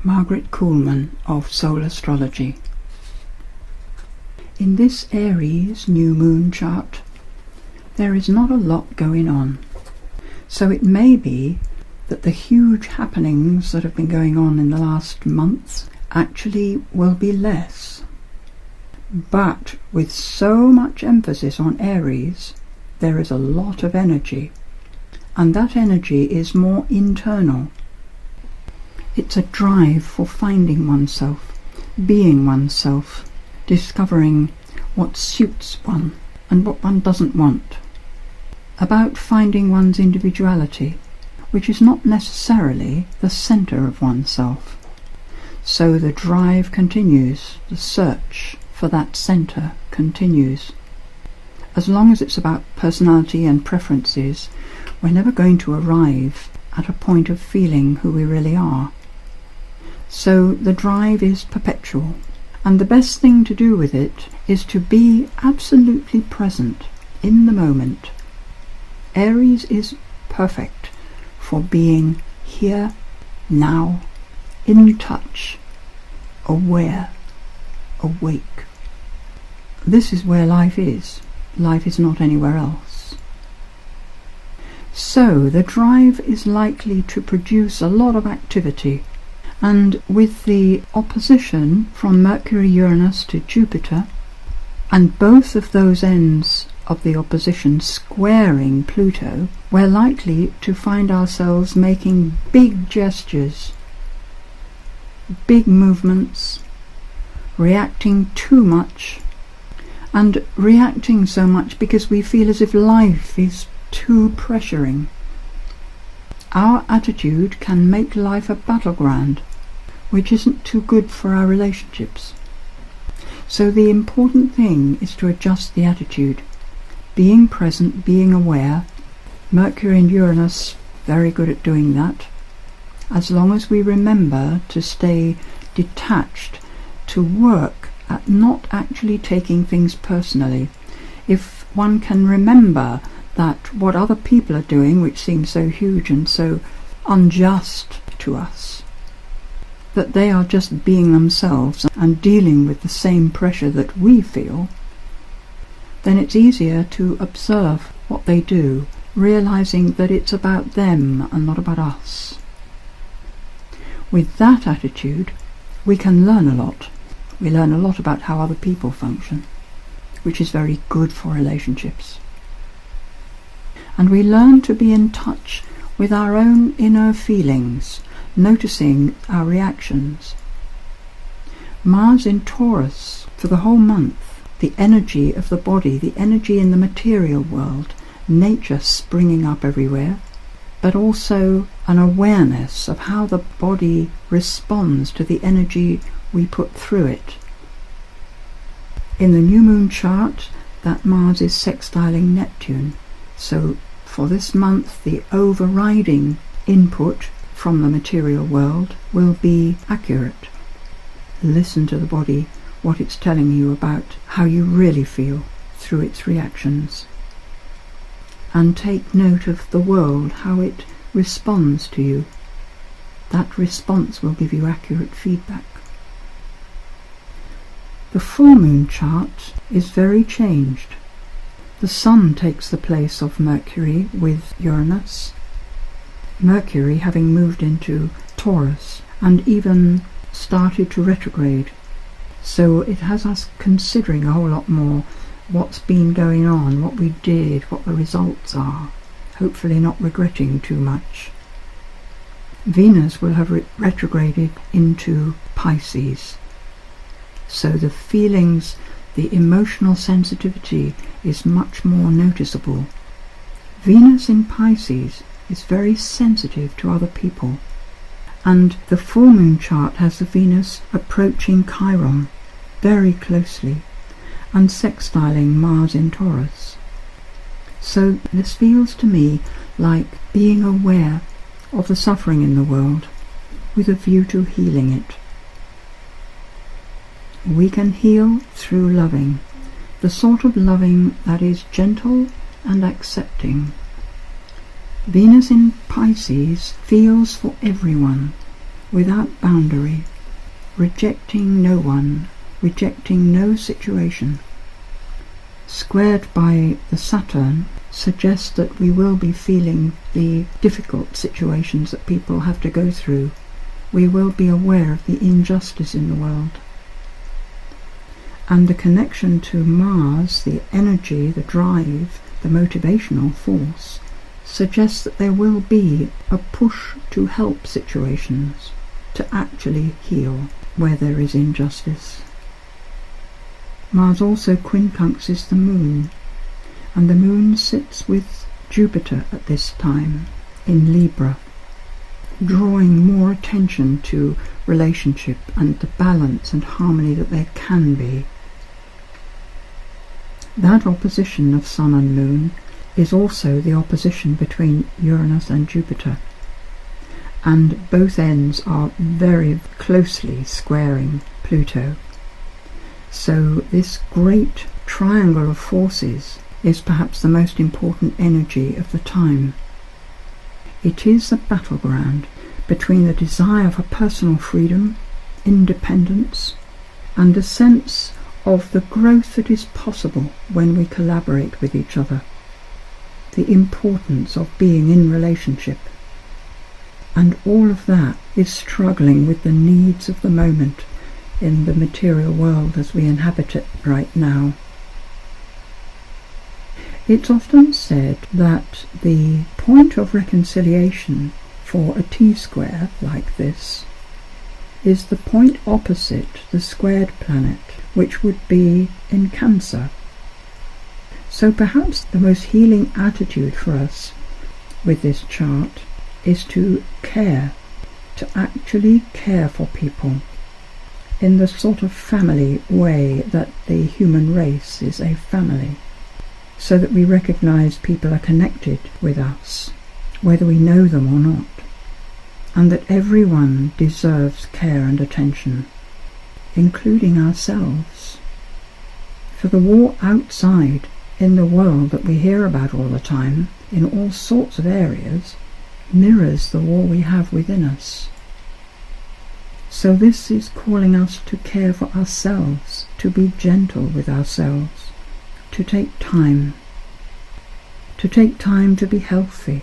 Margaret Kuhlman of Soul Astrology. In this Aries new moon chart, there is not a lot going on. So it may be that the huge happenings that have been going on in the last months actually will be less. But with so much emphasis on Aries, there is a lot of energy, and that energy is more internal. It's a drive for finding oneself, being oneself, discovering what suits one and what one doesn't want. About finding one's individuality, which is not necessarily the centre of oneself. So the drive continues, the search for that centre continues. As long as it's about personality and preferences, we're never going to arrive at a point of feeling who we really are. So the drive is perpetual, and the best thing to do with it is to be absolutely present in the moment. Aries is perfect for being here, now, in touch, aware, awake. This is where life is. Life is not anywhere else. So the drive is likely to produce a lot of activity. And with the opposition from Mercury, Uranus to Jupiter, and both of those ends of the opposition squaring Pluto, we're likely to find ourselves making big gestures, big movements, reacting too much, and reacting so much because we feel as if life is too pressuring. Our attitude can make life a battleground, which isn't too good for our relationships. So the important thing is to adjust the attitude. Being present, being aware. Mercury and Uranus, very good at doing that. As long as we remember to stay detached, to work at not actually taking things personally. If one can remember that what other people are doing, which seems so huge and so unjust to us, that they are just being themselves and dealing with the same pressure that we feel, then it's easier to observe what they do, realizing that it's about them and not about us. With that attitude, we can learn a lot. We learn a lot about how other people function, which is very good for relationships. And we learn to be in touch with our own inner feelings, noticing our reactions. Mars in Taurus for the whole month, the energy of the body, the energy in the material world, nature springing up everywhere, but also an awareness of how the body responds to the energy we put through it. In the new moon chart, that Mars is sextiling Neptune, so for this month the overriding input from the material world will be accurate. Listen to the body, what it's telling you about how you really feel through its reactions. And take note of the world, how it responds to you. That response will give you accurate feedback. The full moon chart is very changed. The Sun takes the place of Mercury with Uranus. Mercury having moved into Taurus and even started to retrograde. So it has us considering a whole lot more what's been going on, what we did, what the results are, hopefully not regretting too much. Venus will have retrograded into Pisces. So the feelings, the emotional sensitivity is much more noticeable. Venus in Pisces is very sensitive to other people, and the full moon chart has the Venus approaching Chiron very closely and sextiling Mars in Taurus. So this feels to me like being aware of the suffering in the world with a view to healing it. We can heal through loving, the sort of loving that is gentle and accepting. Venus in Pisces feels for everyone, without boundary, rejecting no one, rejecting no situation. Squared by the Saturn suggests that we will be feeling the difficult situations that people have to go through. We will be aware of the injustice in the world. And the connection to Mars, the energy, the drive, the motivational force, suggests that there will be a push to help situations, to actually heal where there is injustice. Mars also quincunxes the Moon, and the Moon sits with Jupiter at this time in Libra, drawing more attention to relationship and the balance and harmony that there can be. That opposition of Sun and Moon is also the opposition between Uranus and Jupiter, and both ends are very closely squaring Pluto. So this great triangle of forces is perhaps the most important energy of the time. It is a battleground between the desire for personal freedom, independence, and a sense of the growth that is possible when we collaborate with each other, the importance of being in relationship. And all of that is struggling with the needs of the moment in the material world as we inhabit it right now. It's often said that the point of reconciliation for a T-square like this is the point opposite the squared planet, which would be in Cancer. So perhaps the most healing attitude for us with this chart is to care, to actually care for people in the sort of family way that the human race is a family, so that we recognize people are connected with us, whether we know them or not, and that everyone deserves care and attention, including ourselves. For the war outside in the world that we hear about all the time, in all sorts of areas, mirrors the war we have within us. So this is calling us to care for ourselves, to be gentle with ourselves, to take time to be healthy,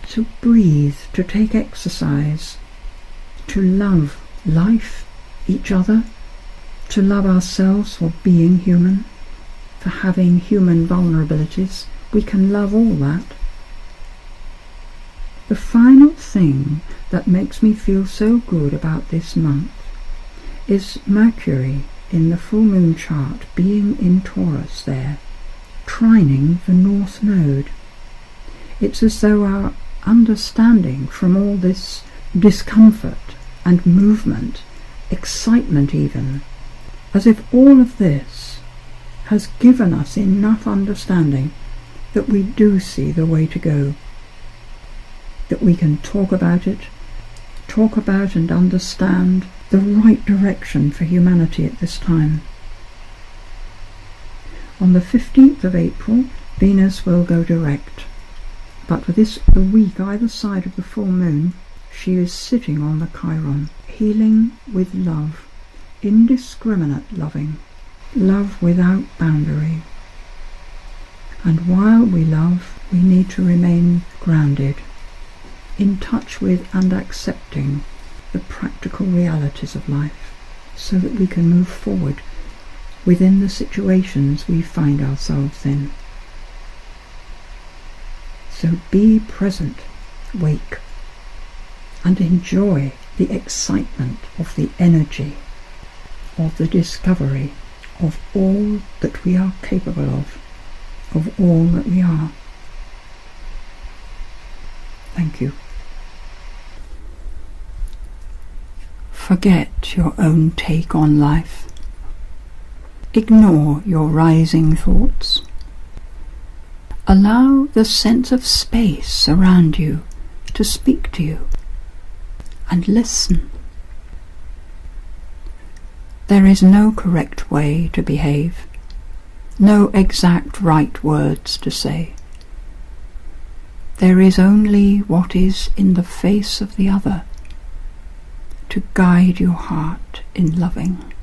to breathe, to take exercise, to love life, each other, to love ourselves for being human, for having human vulnerabilities. We can love all that. The final thing that makes me feel so good about this month is Mercury in the full moon chart being in Taurus there, trining the North Node. It's as though our understanding from all this discomfort and movement, excitement even, as if all of this has given us enough understanding that we do see the way to go, that we can talk about and understand the right direction for humanity at this time. On the 15th of April, Venus will go direct, but for the week either side of the full moon, she is sitting on the Chiron, healing with love, indiscriminate loving, love without boundary. And while we love, we need to remain grounded, in touch with and accepting the practical realities of life, so that we can move forward within the situations we find ourselves in. So be present, wake, and enjoy the excitement of the energy, of the discovery of all that we are capable of all that we are. Thank you. Forget your own take on life. Ignore your rising thoughts. Allow the sense of space around you to speak to you, and listen. There is no correct way to behave, no exact right words to say. There is only what is in the face of the other, to guide your heart in loving.